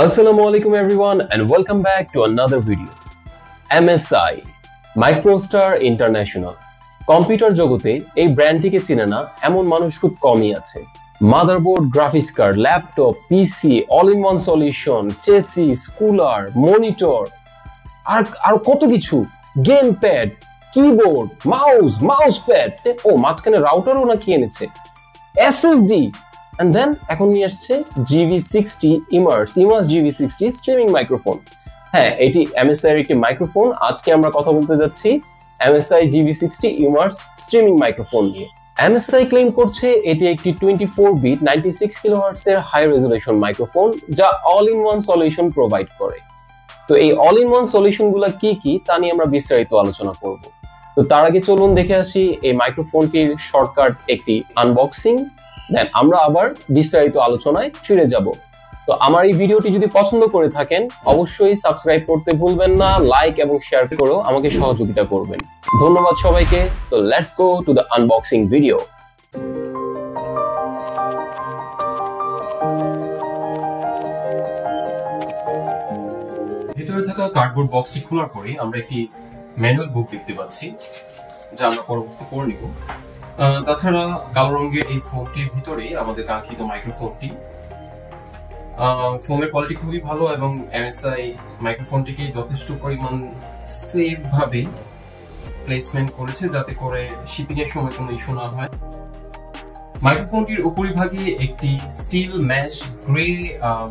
Assalamualaikum everyone and welcome back to another video. MSI Microstar International computer জগতে এই ব্র্যান্ডটিকে চেনে না এমন মানুষ খুব কমই আছে। Motherboard, graphics card, laptop, PC, all in one solution, chassis, cooler, monitor আর কত কিছু, game pad, keyboard, mouse pad, ও মাঝখানে রাউটারও নাকি এনেছে, এসএসডি, and then এখন নিয়ে আসছে GV60 Immerse GV60 streaming microphone. হ্যাঁ, এটি MSI এর একটি মাইক্রোফোন। আজকে আমরা কথা বলতে যাচ্ছি MSI GV60 Immerse streaming microphone নিয়ে। MSI ক্লেম করছে এটি একটি 24 বিট 96 কিলোহার্টজ এর হাই রেজোলিউশন মাইক্রোফোন যা all in one solution provide করে। তো এই অল ইন ওয়ান সলিউশন গুলা কি তা নিয়ে আমরা বিস্তারিত আলোচনা করব। তো তার আগে চলুন দেখে আসি এই মাইক্রোফোনটির শর্টকাট একটি আনবক্সিং, দেন আমরা আবার বিস্তারিত আলোচনায় ফিরে যাব। তো আমার এই ভিডিওটি যদি পছন্দ করে থাকেন অবশ্যই সাবস্ক্রাইব করতে ভুলবেন না, লাইক এবং শেয়ার করেও আমাকে সহযোগিতা করবেন। ধন্যবাদ সবাইকে। তো let's go to the unboxing video. ভিতরে থাকা কার্ডবোর্ড বক্সটি খোলার পরে আমরা একটি ম্যানুয়াল বুক দেখতে পাচ্ছি যা আমরা পরবর্তীতে পড়ে নিব। তাছাড়া কালো রঙের এই ফোনটির ভিতরে আমাদের কাঙ্ক্ষিত মাইক্রোফোনটি, ফোনের কোয়ালিটি খুবই ভালো এবং MSI মাইক্রোফোনটিকে যথেষ্ট পরিমাণ সেফ ভাবে প্লেসমেন্ট করেছে যাতে করে শিপিং এর সময় কোনো ইস্যু না হয়। মাইক্রোফোনটির উপরিভাগে একটি steel mesh grey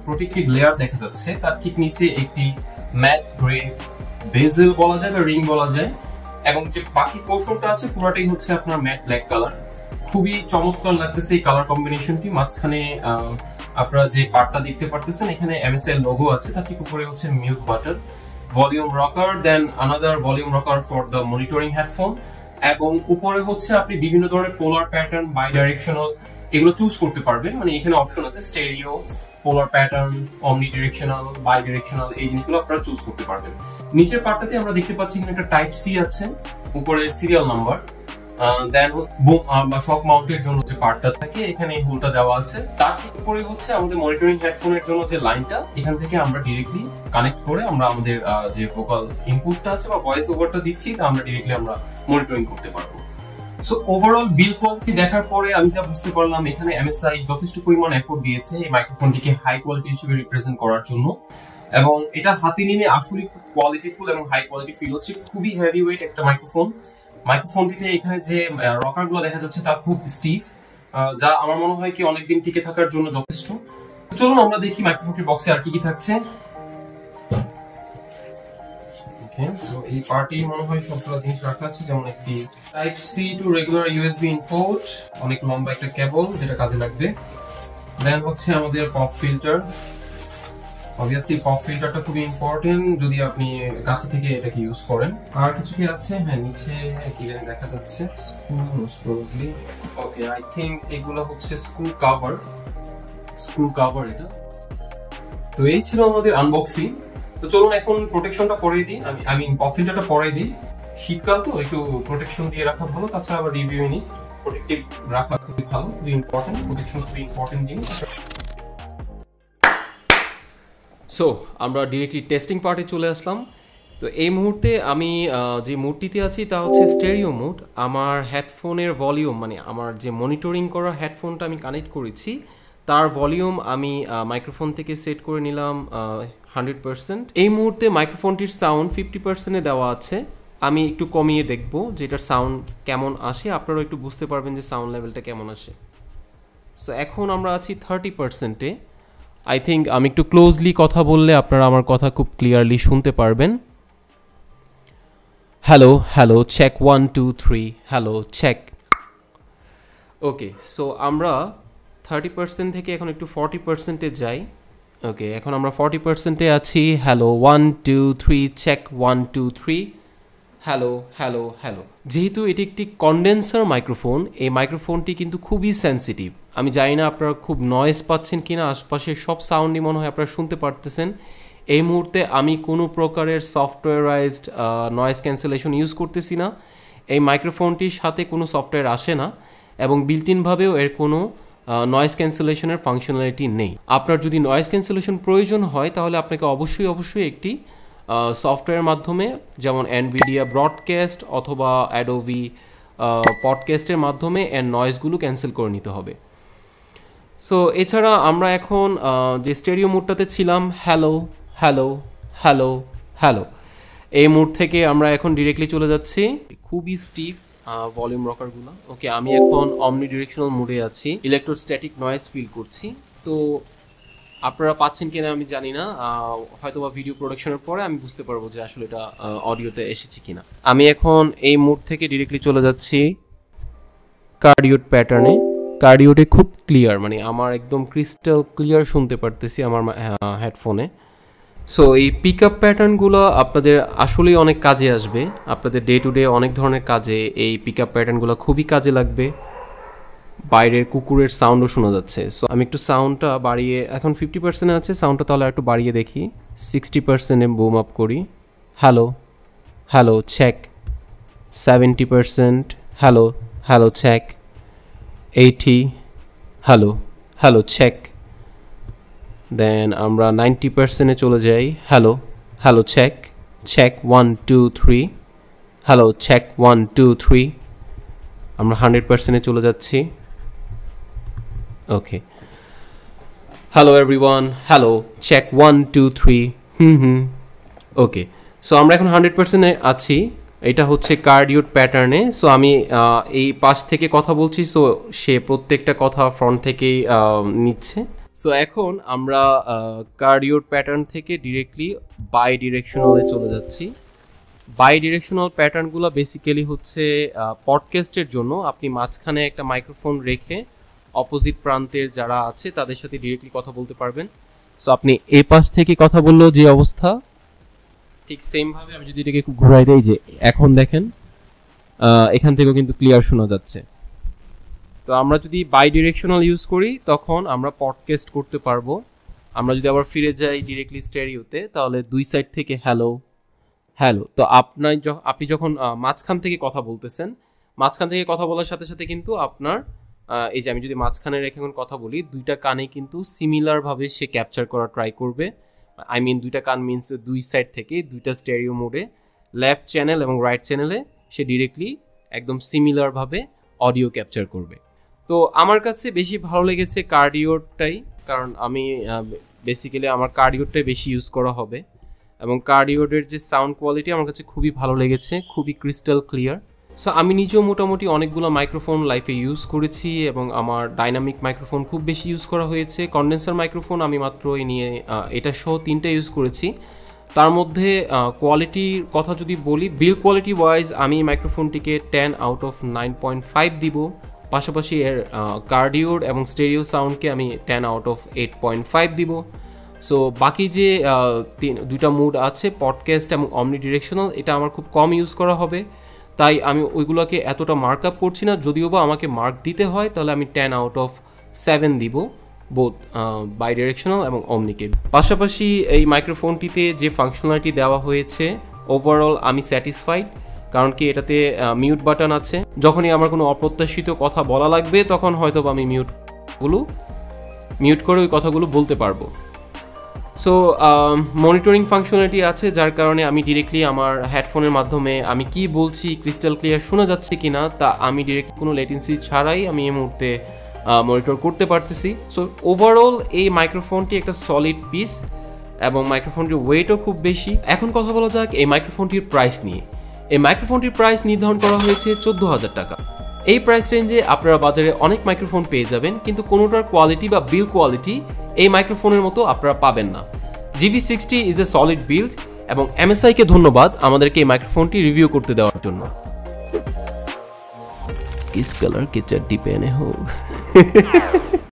protective layer দেখা যাচ্ছে, তার ঠিক নিচে একটি ম্যাট গ্রে বেজেল বলা যায় বা রিং বলা যায়, এবং যে বাকি পোর্শনটা আছে পুরোটাই হচ্ছে আপনার ম্যাট ব্ল্যাক কালার। খুবই চমৎকার লাগতেছে এই কালার কম্বিনেশনটি। মাঝখানে আপনারা যে পার্টটা দেখতে পারতেছেন এখানে MSI লোগো আছে, তার ঠিক উপরে হচ্ছে mute button, volume rocker, then another volume rocker for the monitoring headphone, এবং উপরে হচ্ছে আপনি বিভিন্ন ধরনের পোলার প্যাটার্ন, বাই ডাইরেকশনাল এগুলো চুজ করতে পারবেন। মানে এখানে অপশন আছে stereo, polar pattern, omnidirectional, bidirectional, এই জিনিসগুলো আপনারা চুজ করতে পারবেন। নিচের পার্টটাতে আমরা দেখতে পাচ্ছি এখানে একটা টাইপ সি আছে, উপরে সিরিয়াল নাম্বার, দেন বা শক মাউন্টের জন্য যে পার্টটা থাকে এখানে হোলটা দেওয়া আছে। তার ঠিক উপরে হচ্ছে আমাদের মনিটরিং হেডফোনের জন্য যে লাইনটা, এখান থেকে আমরা ডিরেক্টলি কানেক্ট করে আমরা আমাদের যে ভোকাল ইনপুটটা আছে বা ভয়েস ওভারটা দিচ্ছি তা আমরা ডিরেক্টলি আমরা মনিটরিং করতে পারবো। সো ওভারঅল বিল কোয়ালিটি দেখার পরে আমি যা বুঝতে পারলাম এখানে MSI যথেষ্ট পরিমাণ এফোর্ট দিয়েছে এই মাইক্রোফোনটিকে হাই কোয়ালিটি হিসেবে রিপ্রেজেন্ট করার জন্য, এবং এটা হাতে নিলে আসলে খুব কোয়ালিটিফুল এবং হাই কোয়ালিটি ফিল হচ্ছে। খুবই হেভি ওয়েট একটা মাইক্রোফোনটিতে এখানে যে রকার গুলো দেখা যাচ্ছে তা খুব স্টিফ, যা আমার মনে হয় কি অনেকদিন টিকে থাকার জন্য যথেষ্ট। চলুন আমরা দেখি মাইক্রোফোনটির বক্সে আর কি থাকছে। এই পার্টি মনে হয় সবগুলো জিনিস রাখা আছে, যেমন একটি type C to regular USB input, অনেক লম্বা একটা কেবল যেটা কাজে লাগবে, দেন হচ্ছে আমাদের পপ ফিল্টার। অবভিয়াসলি পপ ফিল্টারটা খুবই ইম্পর্টেন্ট যদি আপনি কাছে থেকে এটাকে ইউজ করেন। আর কিছু কি আছে? হ্যাঁ, নিচে কি জানি দেখা যাচ্ছে, প্রবাবলি ওকে, আই থিংক এগুলো হচ্ছে স্ক্রু কভার এটা। তো এই ছিল আমাদের আনবক্সিং। তো চলুন এখন প্রোটেকশনটা পরিয়ে দিই, আমি পপ ফিল্টারটা পরিয়ে দিই। শীতকাল তো একটু প্রোটেকশন দিয়ে রাখা ভালো, তাছাড়া আবার রিভিউ নি প্রোটেক্টিভ রাখা খুবই ভালো, খুবই ইম্পর্টেন্ট, প্রোটেকশন খুবই ইম্পর্টেন্ট জিনিস। সো আমরা ডিরেক্টলি টেস্টিং পার্টে চলে আসলাম। তো এই মুহূর্তে আমি যে মুডটিতে আছি তা হচ্ছে স্টেরিও মুড। আমার হেডফোনের ভলিউম, মানে আমার যে মনিটরিং করা হেডফোনটা আমি কানেক্ট করেছি তার ভলিউম আমি মাইক্রোফোন থেকে সেট করে নিলাম 100%। এই মুহূর্তে মাইক্রোফোনটির সাউন্ড 50%-এ দেওয়া আছে। আমি একটু কমিয়ে দেখব যে এটার সাউন্ড কেমন আসে, আপনারাও একটু বুঝতে পারবেন যে সাউন্ড লেভেলটা কেমন আসে। সো এখন আমরা আছি 30%-এ। আই থিঙ্ক আমি একটু ক্লোজলি কথা বললে আপনারা আমার কথা খুব ক্লিয়ারলি শুনতে পারবেন। Hello check 1 2 3, hello check. Okay, so আমরা 30% থেকে এখন একটু 40%-এ যাই। ওকে, এখন আমরা 40%-এ আছি। Hello 1 2 3 check 1 2 3, hello. যেহেতু এটি একটি কন্ডেন্সার মাইক্রোফোন, এই মাইক্রোফোনটি কিন্তু খুবই সেন্সিটিভ। আমি জানি না আপনারা খুব নয়েজ পাচ্ছেন কিনা, আশপাশের সব সাউন্ডই মনে হয় আপনারা শুনতে পারতেছেন। এই মুহূর্তে আমি কোনো প্রকারের সফটওয়্যারাইজড নয়েজ ক্যান্সেলেশন ইউজ করতেছি না। এই মাইক্রোফোনটির সাথে কোনো সফটওয়্যার আসে না এবং বিল্ট ইনভাবেও এর কোনো নয়েজ ক্যান্সেলেশনের ফাংশনালিটি নেই। আপনার যদি নয়েজ ক্যান্সেলেশন প্রয়োজন হয় তাহলে আপনাকে অবশ্যই একটি সফটওয়্যারের মাধ্যমে, যেমন এনভিডিয়া ব্রডকাস্ট অথবা অ্যাডোবি পডকাস্টের মাধ্যমে এর নয়েজগুলো ক্যান্সেল করে নিতে হবে। সো এছাড়া আমরা এখন যে স্টেরিও মোডটাতে ছিলাম, হ্যালো হ্যালো হ্যালো হ্যালো, এই মোড থেকে আমরা এখন ডিরেক্টলি চলে যাচ্ছি খুবই স্টিফ ভলিউম রকারগুলো। ওকে, আমি এখন অমনি ডিরেকশনাল মোডে আছি, ইলেকট্রোস্ট্যাটিক নয়েজ ফিল করছি। তো আপনারা পাচ্ছেন কিনা আমি জানি না, হয়তোবা ভিডিও প্রোডাকশনের পরে আমি বুঝতে পারবো যে আসলে এটা অডিওতে এসেছে কিনা। আমি এখন এই মোড থেকে ডিরেক্টলি চলে যাচ্ছি কার্ডিওড প্যাটার্নে। কার্ডিওডে খুব ক্লিয়ার, মানে আমার একদম ক্রিস্টাল ক্লিয়ার শুনতে পারতেছি আমার হেডফোনে। সো এই পিক আপ প্যাটার্নগুলো আপনাদের আসলেই অনেক কাজে আসবে, আপনাদের ডে টু ডে অনেক ধরনের কাজে এই পিক আপ প্যাটার্নগুলো খুবই কাজে লাগবে। বাইরের কুকুরের সাউন্ডও শোনা যাচ্ছে। সো আমি একটু সাউন্ডটা বাড়িয়ে, এখন 50% আছে সাউন্ডটা, তাহলে একটু বাড়িয়ে দেখি, 60% বুম আপ করি। Hello hello check, 70%, hello hello check, 80, hello hello check. Then আমরা 90%-এ চলে যাই, hello hello check, check 1 2 3, hello check 1 2 3। আমরা 100%-এ চলে যাচ্ছি। Okay, hello everyone, hello check 1 2 3। Okay, so আমরা এখন 100%-এ আছি। এটা হচ্ছে কার্ডিওড প্যাটার্নে। সো আমি এই পাশ থেকে কথা বলছি, সো সে প্রত্যেকটা কথা ফ্রন্ট থেকেই নিচ্ছে। সো এখন আমরা কার্ডিওড প্যাটার্ন থেকে ডিরেক্টলি বাই ডিরেকশনালে চলে যাচ্ছি। বাই ডিরেকশনাল প্যাটার্নগুলো বেসিক্যালি হচ্ছে পডকাস্টের জন্য। আপনি মাঝখানে একটা মাইক্রোফোন রেখে অপোজিট প্রান্তের যারা আছে তাদের সাথে ডিরেক্টলি কথা বলতে পারবেন। সো আপনি এই পাশ থেকে কথা বললেও যে অবস্থা, ঠিক সেমভাবে আমি যদি এটাকে একটু ঘুরাই দেই, যে এখন দেখেন এখান থেকেও কিন্তু ক্লিয়ার শোনা যাচ্ছে। তো আমরা যদি বাই ডিরেকশনাল ইউজ করি তখন আমরা পডকাস্ট করতে পারবো। আমরা যদি আবার ফিরে যাই ডিরেক্টলি স্টেরিওতে, তাহলে দুই সাইড থেকে হ্যালো হ্যালো। তো আপনি যখন মাঝখান থেকে কথা বলতেছেন, মাঝখান থেকে কথা বলার সাথে সাথে কিন্তু আপনার এই যে আমি যদি মাঝখানে রেখে এখন কথা বলি, দুইটা কানে কিন্তু সিমিলারভাবে সে ক্যাপচার করার ট্রাই করবে। আই মিন দুইটা কান মিনস দুই সাইড থেকে দুইটা স্টেরিও মোডে, লেফট চ্যানেল এবং রাইট চ্যানেলে সে ডিরেক্টলি একদম সিমিলারভাবে অডিও ক্যাপচার করবে। তো আমার কাছে বেশি ভালো লেগেছে কার্ডিওডটাই, কারণ আমি বেসিক্যালি আমার কার্ডিওডটাই বেশি ইউজ করা হবে, এবং কার্ডিওডের যে সাউন্ড কোয়ালিটি আমার কাছে খুবই ভালো লেগেছে, খুবই ক্রিস্টাল ক্লিয়ার। সো আমি নিজেও মোটামুটি অনেকগুলো মাইক্রোফোন লাইফে ইউজ করেছি, এবং আমার ডাইনামিক মাইক্রোফোন খুব বেশি ইউজ করা হয়েছে। কন্ডেন্সার মাইক্রোফোন আমি মাত্র নিয়ে এটা সহ 3টা ইউজ করেছি। তার মধ্যে কোয়ালিটির কথা যদি বলি, বিল্ড কোয়ালিটি ওয়াইজ আমি মাইক্রোফোনটিকে 10 আউট অফ 9.5 দিব। পাশাপাশি এর কার্ডিওড এবং স্টেরিও সাউন্ডকে আমি 10 আউট অফ 8.5 দিব। সো বাকি যে দুইটা মুড আছে, পডকাস্ট এবং অমনি ডিরেকশনাল, এটা আমার খুব কম ইউজ করা হবে, তাই আমি ওইগুলোকে এতটা মার্ক আপ করছি না। যদিও বা আমাকে মার্ক দিতে হয় তাহলে আমি 10 আউট অফ 7 দিব বোথ বাই ডিরেকশনাল এবং অমনিকে। পাশাপাশি এই মাইক্রোফোনটিতে যে ফাংশনালিটি দেওয়া হয়েছে, ওভারঅল আমি স্যাটিসফাইড, কারণ কি এটাতে মিউট বাটন আছে। যখনই আমার কোনো অপ্রত্যাশিত কথা বলা লাগবে তখন হয়তো আমি মিউট করে ওই কথাগুলো বলতে পারবো। সো মনিটরিং ফাংশনালিটি আছে, যার কারণে আমি ডিরেক্টলি আমার হেডফোনের মাধ্যমে আমি কি বলছি ক্রিস্টাল ক্লিয়ার শোনা যাচ্ছে কিনা তা আমি ডিরেক্ট কোনো লেটেন্সি ছাড়াই আমি এই মুহূর্তে মনিটর করতে পারতেছি। সো ওভারঅল এই মাইক্রোফোনটি একটা সলিড পিস, এবং মাইক্রোফোনটির ওয়েটও খুব বেশি। এখন কথা বলা যাক এই মাইক্রোফোনটির প্রাইস নিয়ে। এই মাইক্রোফোনটির প্রাইস নির্ধারণ করা হয়েছে 14,000 টাকা। এই প্রাইস রেঞ্জে আপনারা বাজারে অনেক মাইক্রোফোন পেয়ে যাবেন, কিন্তু কোনোটার কোয়ালিটি বা বিল্ড কোয়ালিটি এই মাইক্রোফোনের মতো আপনারা পাবেন না। GV60 is a solid build, এবং MSI-কে ধন্যবাদ আমাদেরকে এই মাইক্রোফোনটি রিভিউ করতে দেওয়ার জন্য। কিস কালার কে চড্ডি পেনে হো।